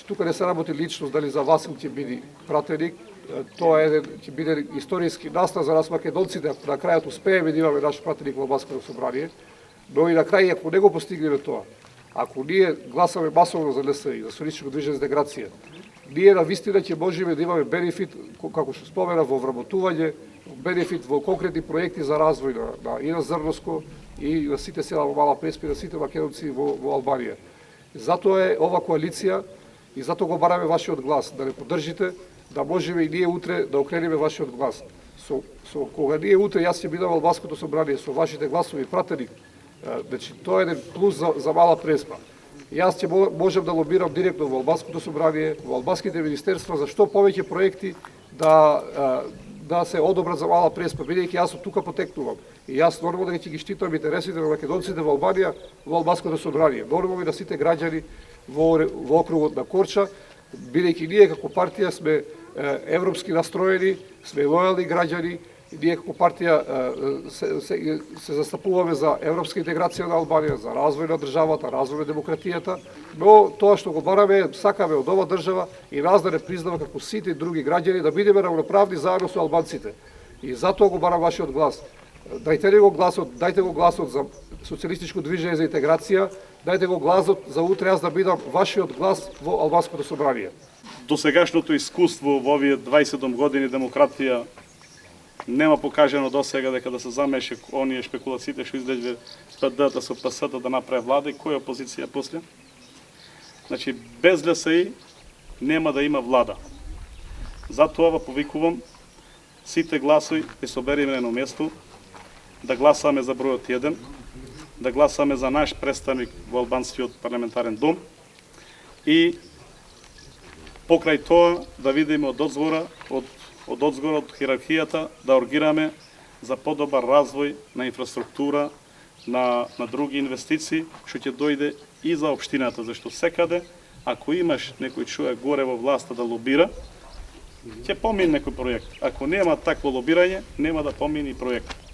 тука не се работи личност, дали за Васил ќе биде пратеник, тоа ќе биде историски настан за нас македонците, ако на крајот успееме да имаме наш пратеник во Албанското собрание, но и на крај, ако не го постигнеме тоа, ако ние гласаме масовно за НСИ, за Социјалистичко движење за интеграција, ние на вистина ќе можеме да имаме бенефит, како што спомена, во вработување, бенефит во конкретни проекти за развој и на Зрноско, и на сите села во Мала Преспа, и на сите македонци во Албанија. Затоа е ова коалиција и затоа го бараме вашиот глас, да не поддржите, да можеме и ние утре да окренеме вашиот глас. Кога ние утре, јас ќе бидам во Албанското собрание со вашите гласови пратеник, значи тоа е еден плюс за Мала Преспа. Јас ќе можам да лобирам директно во Албанското собрание, во албанските министерства, за што повеќе проекти да се одобрат за Мала Преспа, бидејќи јас од тука потекнувам. И јас нормално ќе ги штитам интересите на македонците во Албанија во Албанското собрание. Нормално и на сите граѓани во округот на Корча, бидејќи ние како партија сме европски настроени, сме лојални граѓани, и ние како партија се застапуваме за европска интеграција на Албанија, за развој на државата, развој на демократијата, но тоа што го бараме, сакаме од ова држава и нас да не признава како сите други граѓани да бидеме равноправни заедно со албанците. И затоа го барам вашиот глас. Дајте го гласот за Социјалистичко движење за интеграција, дајте го гласот за утре јас да бидам вашиот глас во Албанското собрание. До сегашното искуство во овие 27 години демократија нема покажено до сега дека да се замеше оние шпекулациите што излезе ПД-та со ПС-та да направи влада и која опозиција после. Значи, без ЛСИ нема да има влада. Затоа повикувам сите гласови да собереме на едно место, да гласаме за бројот 1, да гласаме за наш представник во албанскиот парламентарен дом и покрај тоа да видиме од одзгора, од хиерархијата, да оргираме за подобар развој на инфраструктура, на други инвестиции, што ќе дојде и за општината, зашто секаде, ако имаш некој човек горе во власта да лобира, ќе помине некој проект. Ако нема такво лобирање, нема да помине и проект.